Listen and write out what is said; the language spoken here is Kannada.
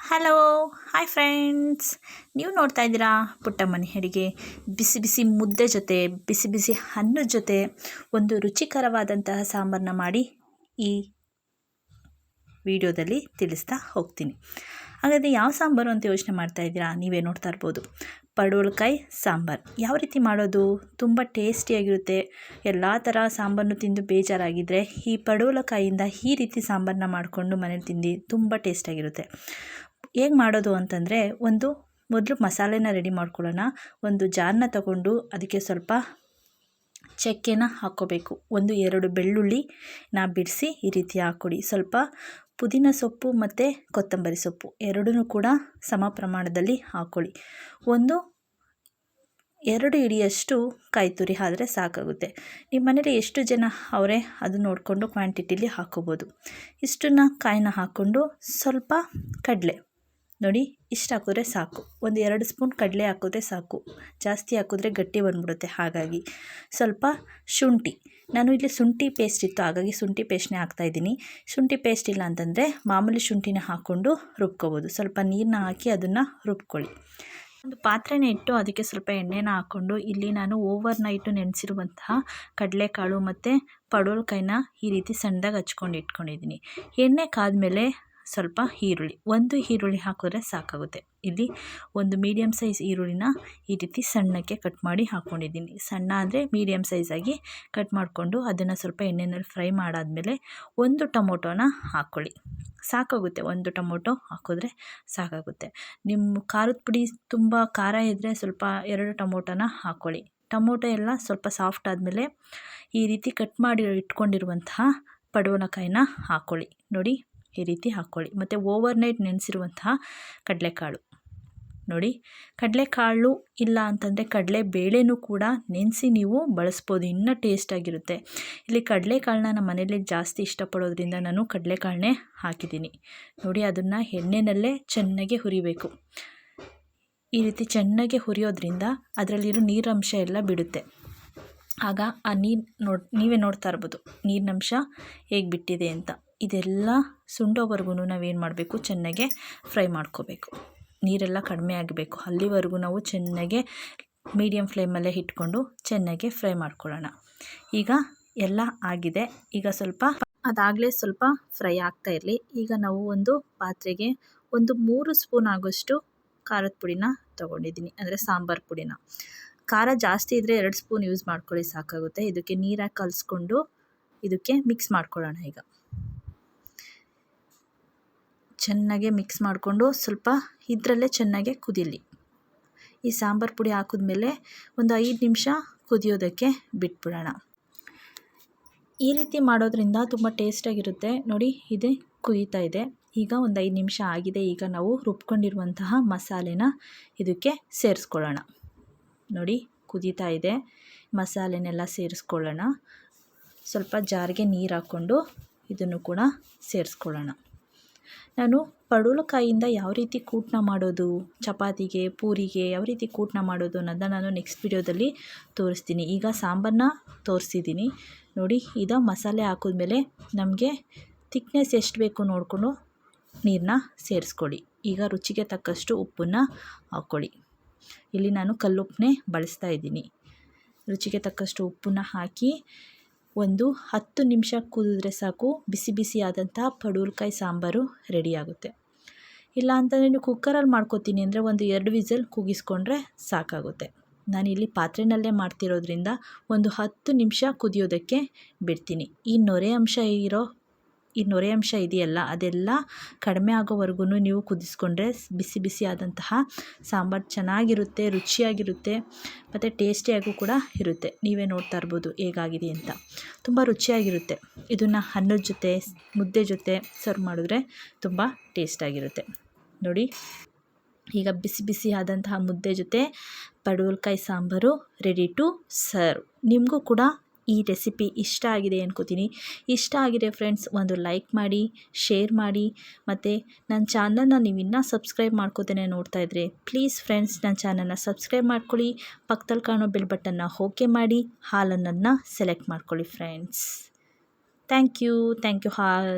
ಹಲೋ ಹಾಯ್ ಫ್ರೆಂಡ್ಸ್, ನೀವು ನೋಡ್ತಾ ಇದ್ದೀರಾ ಪುಟ್ಟ ಮನೆ ಅಡುಗೆ. ಬಿಸಿ ಬಿಸಿ ಮುದ್ದೆ ಜೊತೆ ಬಿಸಿ ಬಿಸಿ ಅನ್ನದ ಜೊತೆ ಒಂದು ರುಚಿಕರವಾದಂತಹ ಸಾಂಬಾರನ್ನ ಮಾಡಿ ಈ ವಿಡಿಯೋದಲ್ಲಿ ತಿಳಿಸ್ತಾ ಹೋಗ್ತೀನಿ. ಹಾಗಾದರೆ ಯಾವ ಸಾಂಬಾರು ಅಂತ ಯೋಚನೆ ಮಾಡ್ತಾ ಇದ್ದೀರಾ? ನೀವೇ ನೋಡ್ತಾ ಇರ್ಬೋದು, ಪಡವಲಕಾಯಿ ಸಾಂಬಾರು. ಯಾವ ರೀತಿ ಮಾಡೋದು? ತುಂಬ ಟೇಸ್ಟಿಯಾಗಿರುತ್ತೆ. ಎಲ್ಲ ಥರ ಸಾಂಬಾರನ್ನು ತಿಂದು ಬೇಜಾರಾಗಿದ್ದರೆ ಈ ಪಡವಲಕಾಯಿಯಿಂದ ಈ ರೀತಿ ಸಾಂಬಾರನ್ನ ಮಾಡಿಕೊಂಡು ಮನೇಲಿ ತಿಂದು ತುಂಬ ಟೇಸ್ಟಿಯಾಗಿರುತ್ತೆ. ಹೇಗೆ ಮಾಡೋದು ಅಂತಂದರೆ, ಮೊದಲು ಮಸಾಲೆನ ರೆಡಿ ಮಾಡ್ಕೊಳ್ಳೋಣ. ಒಂದು ಜಾರನ್ನ ತಗೊಂಡು ಅದಕ್ಕೆ ಸ್ವಲ್ಪ ಚಕ್ಕೆನ ಹಾಕ್ಕೋಬೇಕು. 1-2 ಬೆಳ್ಳುಳ್ಳಿನ ಬಿಡಿಸಿ ಈ ರೀತಿ ಹಾಕ್ಕೊಡಿ. ಸ್ವಲ್ಪ ಪುದೀನ ಸೊಪ್ಪು ಮತ್ತು ಕೊತ್ತಂಬರಿ ಸೊಪ್ಪು ಎರಡೂ ಕೂಡ ಸಮ ಪ್ರಮಾಣದಲ್ಲಿ ಹಾಕ್ಕೊಳ್ಳಿ. 1-2 ಹಿಡಿಯಷ್ಟು ಕಾಯಿ ತುರಿ ಆದರೆ ಸಾಕಾಗುತ್ತೆ. ನಿಮ್ಮ ಮನೇಲಿ ಎಷ್ಟು ಜನ ಅವರೇ ಅದು ನೋಡಿಕೊಂಡು ಕ್ವಾಂಟಿಟಿಲಿ ಹಾಕ್ಕೋಬೋದು. ಇಷ್ಟನ್ನು ಕಾಯಿನ ಹಾಕ್ಕೊಂಡು ಸ್ವಲ್ಪ ಕಡಲೆ ನೋಡಿ, ಇಷ್ಟು ಹಾಕಿದ್ರೆ ಸಾಕು. 1-2 ಸ್ಪೂನ್ ಕಡಲೆ ಹಾಕಿದ್ರೆ ಸಾಕು. ಜಾಸ್ತಿ ಹಾಕಿದ್ರೆ ಗಟ್ಟಿ ಬಂದ್ಬಿಡುತ್ತೆ. ಹಾಗಾಗಿ ಸ್ವಲ್ಪ ಶುಂಠಿ, ನಾನು ಇಲ್ಲಿ ಶುಂಠಿ ಪೇಸ್ಟ್ ಇತ್ತು ಹಾಗಾಗಿ ಶುಂಠಿ ಪೇಸ್ಟ್ನೇ ಹಾಕ್ತಾಯಿದ್ದೀನಿ. ಶುಂಠಿ ಪೇಸ್ಟ್ ಇಲ್ಲ ಅಂತಂದರೆ ಮಾಮೂಲಿ ಶುಂಠಿನ ಹಾಕ್ಕೊಂಡು ರುಬ್ಕೋಬೋದು. ಸ್ವಲ್ಪ ನೀರನ್ನ ಹಾಕಿ ಅದನ್ನು ರುಬ್ಕೊಳ್ಳಿ. ಒಂದು ಪಾತ್ರೆನೇ ಇಟ್ಟು ಅದಕ್ಕೆ ಸ್ವಲ್ಪ ಎಣ್ಣೆನ ಹಾಕ್ಕೊಂಡು ಇಲ್ಲಿ ನಾನು ಓವರ್ ನೈಟು ನೆನೆಸಿರುವಂತಹ ಕಡಲೆಕಾಳು ಮತ್ತು ಪಡವಲಕಾಯಿನ ಈ ರೀತಿ ಸಣ್ಣದಾಗಿ ಹಚ್ಕೊಂಡು ಇಟ್ಕೊಂಡಿದ್ದೀನಿ. ಎಣ್ಣೆ ಕಾದ್ಮೇಲೆ ಸ್ವಲ್ಪ ಈರುಳ್ಳಿ, 1 ಈರುಳ್ಳಿ ಹಾಕಿದ್ರೆ ಸಾಕಾಗುತ್ತೆ. ಇಲ್ಲಿ ಒಂದು ಮೀಡಿಯಮ್ ಸೈಜ್ ಈರುಳ್ಳಿನ ಈ ರೀತಿ ಸಣ್ಣಕ್ಕೆ ಕಟ್ ಮಾಡಿ ಹಾಕ್ಕೊಂಡಿದ್ದೀನಿ. ಸಣ್ಣ ಅಂದರೆ ಮೀಡಿಯಮ್ ಸೈಜಾಗಿ ಕಟ್ ಮಾಡಿಕೊಂಡು ಅದನ್ನು ಸ್ವಲ್ಪ ಎಣ್ಣೆಯಲ್ಲಿ ಫ್ರೈ ಮಾಡಾದಮೇಲೆ 1 ಟೊಮೊಟೊನ ಹಾಕ್ಕೊಳ್ಳಿ. ಸಾಕಾಗುತ್ತೆ. 1 ಟೊಮೊಟೊ ಹಾಕಿದ್ರೆ ಸಾಕಾಗುತ್ತೆ. ನಿಮ್ಮ ಖಾರದ ಪುಡಿ ತುಂಬ ಖಾರ ಇದ್ದರೆ ಸ್ವಲ್ಪ 2 ಟೊಮೊಟೊನ ಹಾಕ್ಕೊಳ್ಳಿ. ಟೊಮೊಟೊ ಎಲ್ಲ ಸ್ವಲ್ಪ ಸಾಫ್ಟ್ ಆದಮೇಲೆ ಈ ರೀತಿ ಕಟ್ ಮಾಡಿ ಇಟ್ಕೊಂಡಿರುವಂತಹ ಪಡವಲಕಾಯಿನ ಹಾಕ್ಕೊಳ್ಳಿ. ನೋಡಿ, ಈ ರೀತಿ ಹಾಕ್ಕೊಳ್ಳಿ. ಮತ್ತು ಓವರ್ ನೈಟ್ ನೆನೆಸಿರುವಂತಹ ಕಡಲೆಕಾಳು ನೋಡಿ. ಕಡಲೆಕಾಳು ಇಲ್ಲ ಅಂತಂದರೆ ಕಡಲೆ ಬೇಳೆನೂ ಕೂಡ ನೆನೆಸಿ ನೀವು ಬಳಸ್ಬೋದು, ಇನ್ನೂ ಟೇಸ್ಟಾಗಿರುತ್ತೆ. ಇಲ್ಲಿ ಕಡಲೆಕಾಳನ್ನ ನಮ್ಮ ಮನೇಲಿ ಜಾಸ್ತಿ ಇಷ್ಟಪಡೋದ್ರಿಂದ ನಾನು ಕಡಲೆಕಾಳನ್ನೇ ಹಾಕಿದ್ದೀನಿ. ನೋಡಿ, ಅದನ್ನು ಎಣ್ಣೆನಲ್ಲೇ ಚೆನ್ನಾಗಿ ಹುರಿಬೇಕು. ಈ ರೀತಿ ಚೆನ್ನಾಗಿ ಹುರಿಯೋದ್ರಿಂದ ಅದರಲ್ಲಿರೋ ನೀರಂಶ ಎಲ್ಲ ಬಿಡುತ್ತೆ. ಆಗ ಆ ನೀರು ನೀವೇ ನೋಡ್ತಾ ಇರ್ಬೋದು ನೀರಿನಂಶ ಹೇಗೆ ಬಿಟ್ಟಿದೆ ಅಂತ. ಇದೆಲ್ಲ ಸುಂಡೋವರೆಗೂ ನಾವೇನು ಮಾಡಬೇಕು, ಚೆನ್ನಾಗೆ ಫ್ರೈ ಮಾಡ್ಕೋಬೇಕು. ನೀರೆಲ್ಲ ಕಡಿಮೆ ಆಗಬೇಕು. ಅಲ್ಲಿವರೆಗೂ ನಾವು ಚೆನ್ನಾಗೆ ಮೀಡಿಯಮ್ ಫ್ಲೇಮಲ್ಲೇ ಇಟ್ಕೊಂಡು ಚೆನ್ನಾಗೆ ಫ್ರೈ ಮಾಡ್ಕೊಳ್ಳೋಣ. ಈಗ ಎಲ್ಲ ಆಗಿದೆ. ಈಗ ಅದಾಗಲೇ ಸ್ವಲ್ಪ ಫ್ರೈ ಆಗ್ತಾ ಇರಲಿ. ಈಗ ನಾವು ಒಂದು ಪಾತ್ರೆಗೆ 3 ಸ್ಪೂನ್ ಆಗೋಷ್ಟು ಖಾರದ ಪುಡಿನ ತೊಗೊಂಡಿದ್ದೀನಿ, ಅಂದರೆ ಸಾಂಬಾರು ಪುಡಿನ. ಖಾರ ಜಾಸ್ತಿ ಇದ್ದರೆ 2 ಸ್ಪೂನ್ ಯೂಸ್ ಮಾಡ್ಕೊಳ್ಳಿ, ಸಾಕಾಗುತ್ತೆ. ಇದಕ್ಕೆ ನೀರಾಗಿ ಕಲಿಸ್ಕೊಂಡು ಇದಕ್ಕೆ ಮಿಕ್ಸ್ ಮಾಡ್ಕೊಳ್ಳೋಣ. ಈಗ ಚೆನ್ನಾಗೆ ಮಿಕ್ಸ್ ಮಾಡಿಕೊಂಡು ಸ್ವಲ್ಪ ಇದರಲ್ಲೇ ಚೆನ್ನಾಗೆ ಕುದೀಲಿ. ಈ ಸಾಂಬಾರು ಪುಡಿ ಹಾಕಿದ್ಮೇಲೆ ಒಂದು 5 ನಿಮಿಷ ಕುದಿಯೋದಕ್ಕೆ ಬಿಟ್ಬಿಡೋಣ. ಈ ರೀತಿ ಮಾಡೋದ್ರಿಂದ ತುಂಬ ಟೇಸ್ಟಾಗಿರುತ್ತೆ. ನೋಡಿ, ಇದು ಕುದೀತಾ ಇದೆ. ಈಗ ಒಂದು 5 ನಿಮಿಷ ಆಗಿದೆ. ಈಗ ನಾವು ರುಬ್ಕೊಂಡಿರುವಂತಹ ಮಸಾಲೆನ ಇದಕ್ಕೆ ಸೇರಿಸ್ಕೊಳ್ಳೋಣ. ನೋಡಿ, ಕುದೀತಾ ಇದೆ. ಮಸಾಲೆನೆಲ್ಲ ಸೇರಿಸ್ಕೊಳ್ಳೋಣ. ಸ್ವಲ್ಪ ಜಾರಿಗೆ ನೀರು ಹಾಕ್ಕೊಂಡು ಇದನ್ನು ಕೂಡ ಸೇರಿಸ್ಕೊಳ್ಳೋಣ. ನಾನು ಪಡವಲಕಾಯಿಯಿಂದ ಯಾವ ರೀತಿ ಕೂಟನ್ನ ಮಾಡೋದು, ಚಪಾತಿಗೆ ಪೂರಿಗೆ ಯಾವ ರೀತಿ ಕೂಟನ್ನ ಮಾಡೋದು ಅನ್ನೋದನ್ನ ನಾನು ನೆಕ್ಸ್ಟ್ ವಿಡಿಯೋದಲ್ಲಿ ತೋರಿಸ್ತೀನಿ. ಈಗ ಸಾಂಬಾರನ್ನ ತೋರಿಸಿದ್ದೀನಿ ನೋಡಿ. ಇದು ಮಸಾಲೆ ಹಾಕಿದ್ಮೇಲೆ ನಮಗೆ ಥಿಕ್ನೆಸ್ ಎಷ್ಟು ಬೇಕು ನೋಡಿಕೊಂಡು ನೀರನ್ನ ಸೇರಿಸ್ಕೊಳ್ಳಿ. ಈಗ ರುಚಿಗೆ ತಕ್ಕಷ್ಟು ಉಪ್ಪನ್ನು ಹಾಕ್ಕೊಳ್ಳಿ. ಇಲ್ಲಿ ನಾನು ಕಲ್ಲುಪ್ಪನ್ನೇ ಬಳಸ್ತಾ ಇದ್ದೀನಿ. ರುಚಿಗೆ ತಕ್ಕಷ್ಟು ಉಪ್ಪನ್ನು ಹಾಕಿ ಒಂದು 10 ನಿಮಿಷ ಕುದಿದ್ರೆ ಸಾಕು. ಬಿಸಿ ಬಿಸಿಯಾದಂಥ ಪಡವಲಕಾಯಿ ಸಾಂಬಾರು ರೆಡಿಯಾಗುತ್ತೆ. ಇಲ್ಲ ಅಂತಂದರೆ ನೀವು ಕುಕ್ಕರಲ್ಲಿ ಮಾಡ್ಕೋತೀನಿ ಅಂದರೆ 1-2 ವಿಸಲ್ ಕೂಗಿಸ್ಕೊಂಡ್ರೆ ಸಾಕಾಗುತ್ತೆ. ನಾನಿಲ್ಲಿ ಪಾತ್ರೆನಲ್ಲೇ ಮಾಡ್ತಿರೋದ್ರಿಂದ ಒಂದು 10 ನಿಮಿಷ ಕುದಿಯೋದಕ್ಕೆ ಬಿಡ್ತೀನಿ. ಈ ನೊರೆ ಅಂಶ ಇದೆಯಲ್ಲ, ಅದೆಲ್ಲ ಕಡಿಮೆ ಆಗೋವರೆಗೂ ನೀವು ಕುದಿಸ್ಕೊಂಡ್ರೆ ಬಿಸಿ ಬಿಸಿಯಾದಂತಹ ಸಾಂಬಾರು ಚೆನ್ನಾಗಿರುತ್ತೆ, ರುಚಿಯಾಗಿರುತ್ತೆ ಮತ್ತು ಟೇಸ್ಟಿಯಾಗೂ ಕೂಡ ಇರುತ್ತೆ. ನೀವೇ ನೋಡ್ತಾ ಇರ್ಬೋದು ಹೇಗಾಗಿದೆ ಅಂತ. ತುಂಬ ರುಚಿಯಾಗಿರುತ್ತೆ. ಇದನ್ನು ಅನ್ನದ ಜೊತೆ ಮುದ್ದೆ ಜೊತೆ ಸರ್ವ್ ಮಾಡಿದ್ರೆ ತುಂಬ ಟೇಸ್ಟಾಗಿರುತ್ತೆ. ನೋಡಿ, ಈಗ ಬಿಸಿ ಬಿಸಿಯಾದಂತಹ ಮುದ್ದೆ ಜೊತೆ ಪಡವಲಕಾಯಿ ಸಾಂಬಾರು ರೆಡಿ ಟು ಸರ್ವ್. ನಿಮಗೂ ಕೂಡ ಈ ರೆಸಿಪಿ ಇಷ್ಟ ಆಗಿದೆ ಅನ್ಕೋತೀನಿ. ಇಷ್ಟ ಆಗಿದೆ ಫ್ರೆಂಡ್ಸ್, ಒಂದು ಲೈಕ್ ಮಾಡಿ, ಶೇರ್ ಮಾಡಿ, ಮತ್ತು ನನ್ನ ಚಾನಲ್ನ ನೀವು ಇನ್ನೂ ಸಬ್ಸ್ಕ್ರೈಬ್ ಮಾಡ್ಕೋತೇನೆ ನೋಡ್ತಾ ಇದ್ದರೆ ಪ್ಲೀಸ್ ಫ್ರೆಂಡ್ಸ್ ನನ್ನ ಚಾನಲ್ನ ಸಬ್ಸ್ಕ್ರೈಬ್ ಮಾಡ್ಕೊಳ್ಳಿ. ಪಕ್ಕದಲ್ಲಿ ಕಾಣೋ ಬೆಲ್ ಬಟನ್ನ ಓಕೆ ಮಾಡಿ, ಹಾಲನ್ನು ಸೆಲೆಕ್ಟ್ ಮಾಡ್ಕೊಳ್ಳಿ ಫ್ರೆಂಡ್ಸ್. Thank you all.